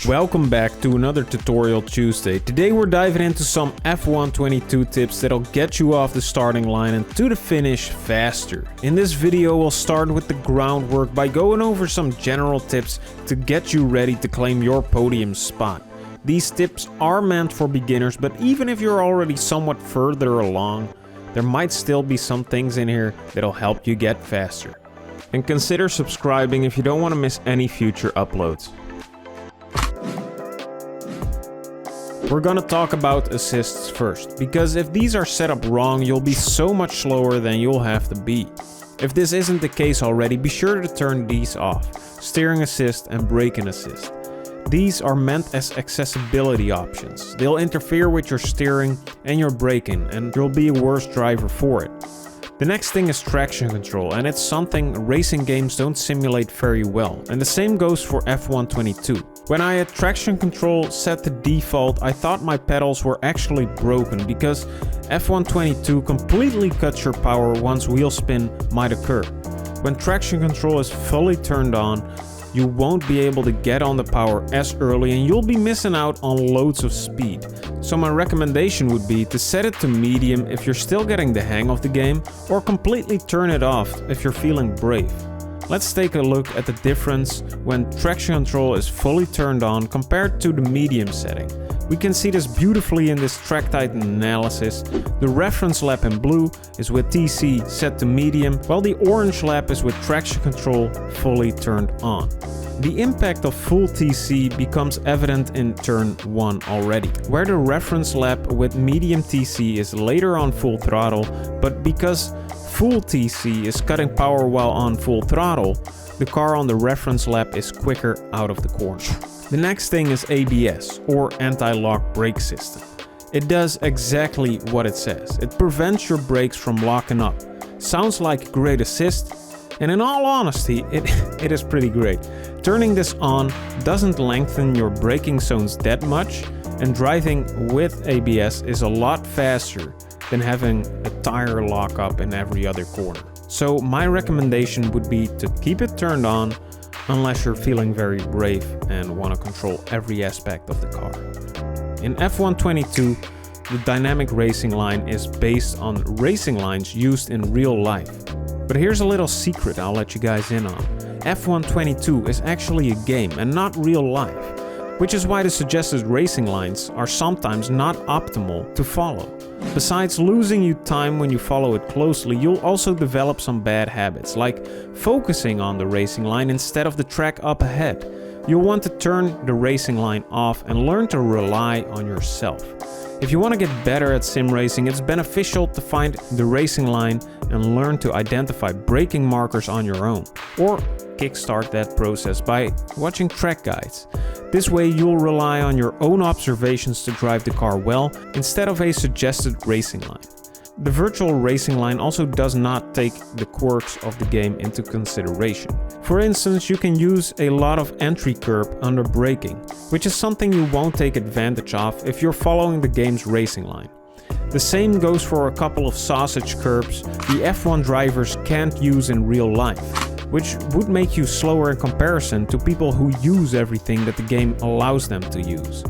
Welcome back to another Tutorial Tuesday. Today we're diving into some F122 tips that'll get you off the starting line and to the finish faster. In this video we'll start with the groundwork by going over some general tips to get you ready to claim your podium spot. These tips are meant for beginners, but even if you're already somewhat further along, there might still be some things in here that'll help you get faster. And consider subscribing if you don't want to miss any future uploads. We're gonna talk about assists first, because if these are set up wrong, you'll be so much slower than you'll have to be. If this isn't the case already, be sure to turn these off: steering assist and braking assist. These are meant as accessibility options. They'll interfere with your steering and your braking, and you'll be a worse driver for it. The next thing is traction control, and it's something racing games don't simulate very well, and the same goes for F122. When I had traction control set to default, I thought my pedals were actually broken because F122 completely cuts your power once wheel spin might occur. When traction control is fully turned on, you won't be able to get on the power as early and you'll be missing out on loads of speed. So my recommendation would be to set it to medium if you're still getting the hang of the game, or completely turn it off if you're feeling brave. Let's take a look at the difference when traction control is fully turned on compared to the medium setting. We can see this beautifully in this TrackTitan analysis. The reference lap in blue is with TC set to medium, while the orange lap is with traction control fully turned on. The impact of full TC becomes evident in turn 1 already, where the reference lap with medium TC is later on full throttle, but because full TC is cutting power while on full throttle, the car on the reference lap is quicker out of the corner. The next thing is ABS, or anti-lock brake system. It does exactly what it says. It prevents your brakes from locking up. Sounds like great assist, and in all honesty, it is pretty great. Turning this on doesn't lengthen your braking zones that much, and driving with ABS is a lot faster than having a tire lock up in every other corner. So my recommendation would be to keep it turned on unless you're feeling very brave and want to control every aspect of the car. In F122, the dynamic racing line is based on racing lines used in real life. But here's a little secret I'll let you guys in on. F122 is actually a game and not real life, which is why the suggested racing lines are sometimes not optimal to follow. Besides losing you time when you follow it closely, you'll also develop some bad habits, like focusing on the racing line instead of the track up ahead. You'll want to turn the racing line off and learn to rely on yourself. If you want to get better at sim racing, it's beneficial to find the racing line and learn to identify braking markers on your own, or kickstart that process by watching track guides. This way you'll rely on your own observations to drive the car well, instead of a suggested racing line. The virtual racing line also does not take the quirks of the game into consideration. For instance, you can use a lot of entry curb under braking, which is something you won't take advantage of if you're following the game's racing line. The same goes for a couple of sausage curbs the F1 drivers can't use in real life, which would make you slower in comparison to people who use everything that the game allows them to use.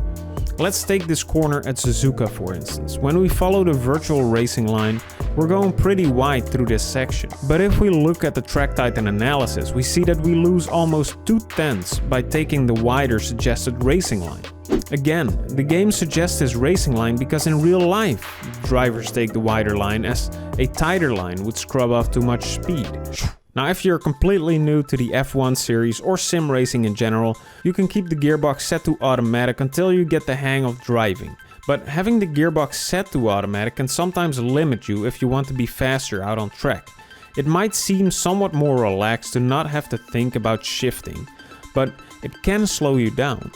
Let's take this corner at Suzuka for instance. When we follow the virtual racing line, we're going pretty wide through this section. But if we look at the TrackTitan analysis, we see that we lose almost 2/10 by taking the wider suggested racing line. Again, the game suggests this racing line because in real life, drivers take the wider line as a tighter line would scrub off too much speed. Now, if you're completely new to the F1 series or sim racing in general, you can keep the gearbox set to automatic until you get the hang of driving. But having the gearbox set to automatic can sometimes limit you if you want to be faster out on track. It might seem somewhat more relaxed to not have to think about shifting, but it can slow you down.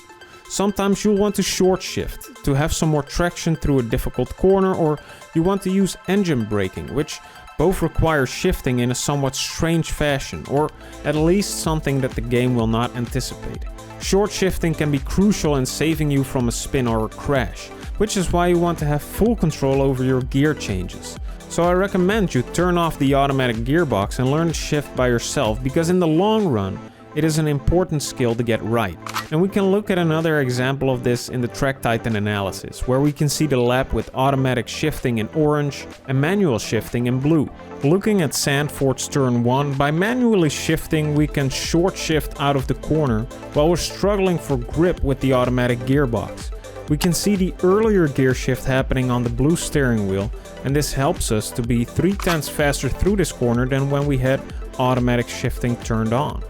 Sometimes you'll want to short shift to have some more traction through a difficult corner, or you want to use engine braking, which both require shifting in a somewhat strange fashion, or at least something that the game will not anticipate. Short shifting can be crucial in saving you from a spin or a crash, which is why you want to have full control over your gear changes. So I recommend you turn off the automatic gearbox and learn to shift by yourself, because in the long run, it is an important skill to get right. And we can look at another example of this in the Track Titan analysis, where we can see the lap with automatic shifting in orange and manual shifting in blue. Looking at Zandvoort's turn 1, by manually shifting we can short shift out of the corner while we're struggling for grip with the automatic gearbox. We can see the earlier gear shift happening on the blue steering wheel, and this helps us to be 3/10 faster through this corner than when we had automatic shifting turned on.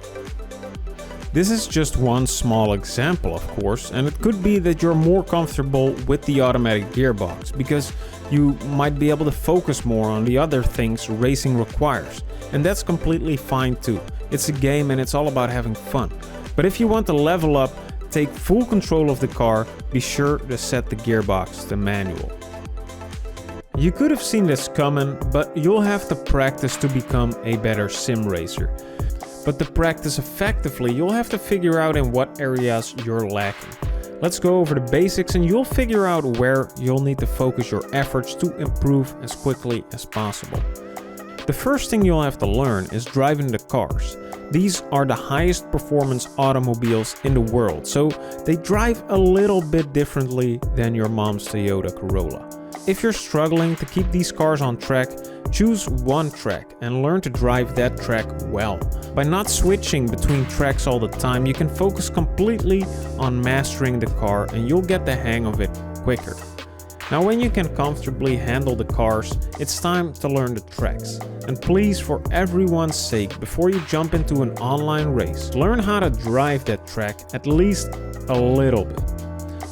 This is just one small example, of course, and it could be that you're more comfortable with the automatic gearbox because you might be able to focus more on the other things racing requires, and that's completely fine too. It's a game and it's all about having fun. But if you want to level up, take full control of the car, be sure to set the gearbox to manual. You could have seen this coming, but you'll have to practice to become a better sim racer. But to practice effectively, you'll have to figure out in what areas you're lacking. Let's go over the basics and you'll figure out where you'll need to focus your efforts to improve as quickly as possible. The first thing you'll have to learn is driving the cars. These are the highest performance automobiles in the world, so they drive a little bit differently than your mom's Toyota Corolla. If you're struggling to keep these cars on track, choose one track and learn to drive that track well. By not switching between tracks all the time, you can focus completely on mastering the car and you'll get the hang of it quicker. Now when you can comfortably handle the cars, it's time to learn the tracks. And please, for everyone's sake, before you jump into an online race, learn how to drive that track at least a little bit.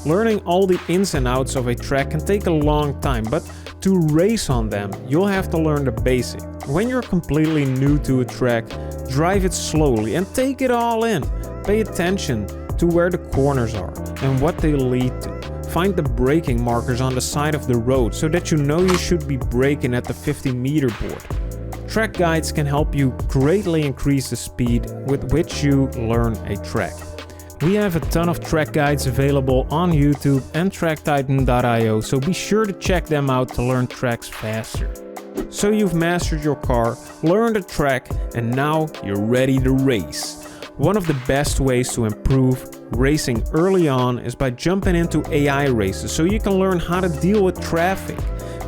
Learning all the ins and outs of a track can take a long time, but to race on them, you'll have to learn the basics. When you're completely new to a track, drive it slowly and take it all in. Pay attention to where the corners are and what they lead to. Find the braking markers on the side of the road so that you know you should be braking at the 50-meter board. Track guides can help you greatly increase the speed with which you learn a track. We have a ton of track guides available on YouTube and tracktitan.io, so be sure to check them out to learn tracks faster. So you've mastered your car, learned a track, and now you're ready to race. One of the best ways to improve racing early on is by jumping into AI races so you can learn how to deal with traffic.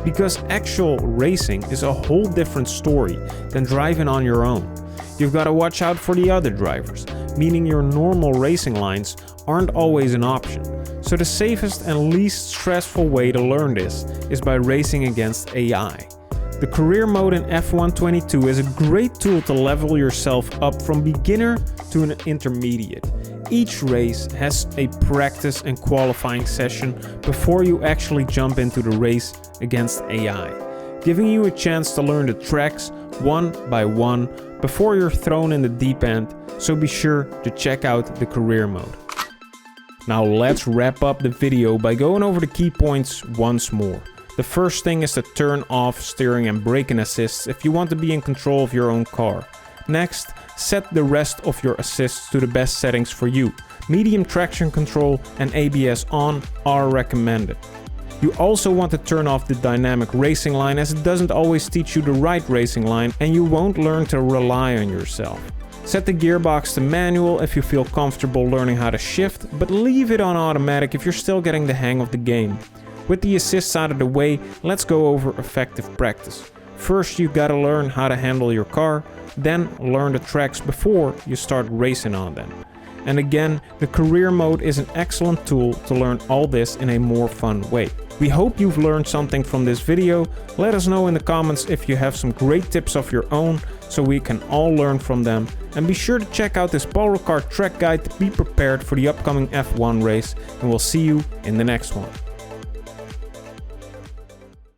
Because actual racing is a whole different story than driving on your own. You've got to watch out for the other drivers, meaning your normal racing lines aren't always an option. So the safest and least stressful way to learn this is by racing against AI. The career mode in F1 22 is a great tool to level yourself up from beginner to an intermediate. Each race has a practice and qualifying session before you actually jump into the race against AI, giving you a chance to learn the tracks one by one before you're thrown in the deep end, so be sure to check out the career mode. Now let's wrap up the video by going over the key points once more. The first thing is to turn off steering and braking assists if you want to be in control of your own car. Next, set the rest of your assists to the best settings for you. Medium traction control and ABS on are recommended. You also want to turn off the dynamic racing line, as it doesn't always teach you the right racing line and you won't learn to rely on yourself. Set the gearbox to manual if you feel comfortable learning how to shift, but leave it on automatic if you're still getting the hang of the game. With the assists out of the way, let's go over effective practice. First, you gotta learn how to handle your car, then learn the tracks before you start racing on them. And again, the career mode is an excellent tool to learn all this in a more fun way. We hope you've learned something from this video. Let us know in the comments if you have some great tips of your own, so we can all learn from them. And be sure to check out this Paul Ricard track guide to be prepared for the upcoming F1 race, and we'll see you in the next one.